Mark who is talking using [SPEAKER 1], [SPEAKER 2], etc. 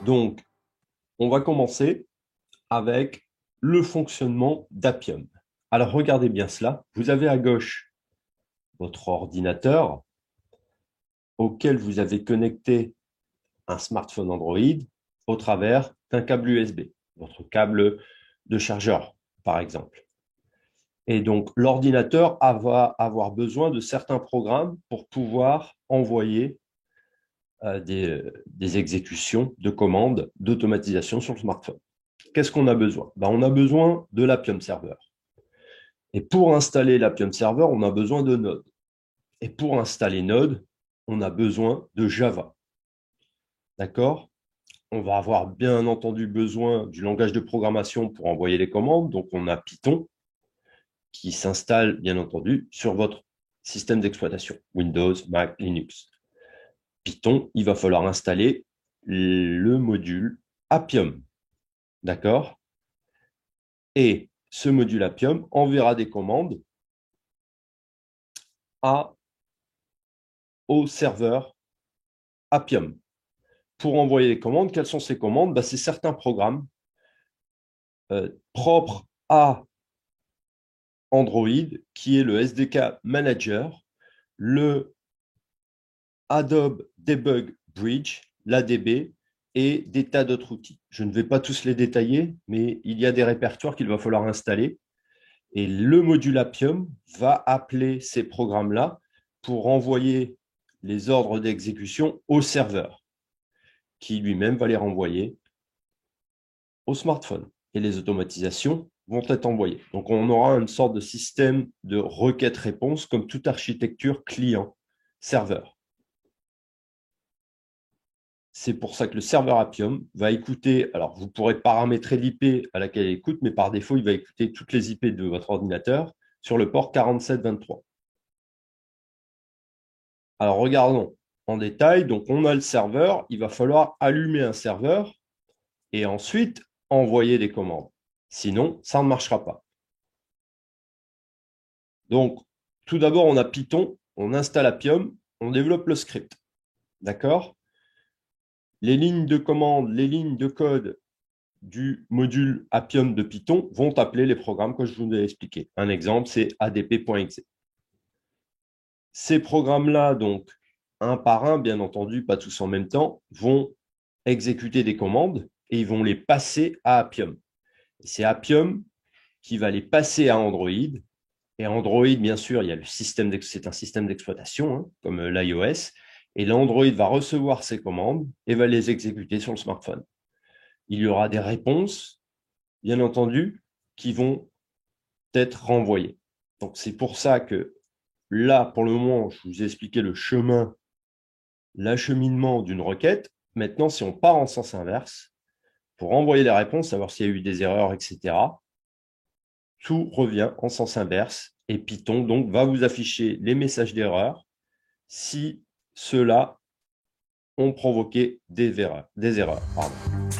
[SPEAKER 1] Donc, on va commencer avec le fonctionnement d'Appium. Alors, regardez bien cela. Vous avez à gauche votre ordinateur auquel vous avez connecté un smartphone Android au travers d'un câble USB, votre câble de chargeur, par exemple. Et donc, l'ordinateur va avoir besoin de certains programmes pour pouvoir envoyer des exécutions de commandes d'automatisation sur le smartphone. Qu'est-ce qu'on a besoin? On a besoin de l'Appium Server. Et pour installer l'Appium Server, on a besoin de Node. Et pour installer Node, on a besoin de Java. D'accord? On va avoir bien entendu besoin du langage de programmation pour envoyer les commandes. Donc, on a Python qui s'installe, bien entendu, sur votre système d'exploitation, Windows, Mac, Linux. Python, il va falloir installer le module Appium. D'accord? Et ce module Appium enverra des commandes au serveur Appium. Pour envoyer les commandes, quelles sont ces commandes? C'est certains programmes propres à Android, qui est le SDK Manager, le Adobe Debug Bridge, l'ADB, et des tas d'autres outils. Je ne vais pas tous les détailler, mais il y a des répertoires qu'il va falloir installer. Et le module Appium va appeler ces programmes-là pour envoyer les ordres d'exécution au serveur, qui lui-même va les renvoyer au smartphone. Et les automatisations vont être envoyées. Donc, on aura une sorte de système de requête-réponse comme toute architecture client-serveur. C'est pour ça que le serveur Appium va écouter, alors vous pourrez paramétrer l'IP à laquelle il écoute, mais par défaut, il va écouter toutes les IP de votre ordinateur sur le port 4723. Alors, regardons en détail. Donc, on a le serveur. Il va falloir allumer un serveur et ensuite envoyer des commandes. Sinon, ça ne marchera pas. Donc, tout d'abord, on a Python. On installe Appium. On développe le script. D'accord? Les lignes de commande, les lignes de code du module Appium de Python vont appeler les programmes que je vous ai expliqués. Un exemple, c'est adp.exe. Ces programmes-là, donc, un par un, bien entendu, pas tous en même temps, vont exécuter des commandes et ils vont les passer à Appium. C'est Appium qui va les passer à Android. Et Android, bien sûr, il y a c'est un système d'exploitation, hein, comme l'iOS. Et l'Android va recevoir ces commandes et va les exécuter sur le smartphone. Il y aura des réponses, bien entendu, qui vont être renvoyées. Donc, c'est pour ça que là, pour le moment, je vous ai expliqué le chemin, l'acheminement d'une requête. Maintenant, si on part en sens inverse, pour envoyer les réponses, savoir s'il y a eu des erreurs, etc., tout revient en sens inverse. Et Python, donc, va vous afficher les messages d'erreur si ceux-là ont provoqué des erreurs. Pardon.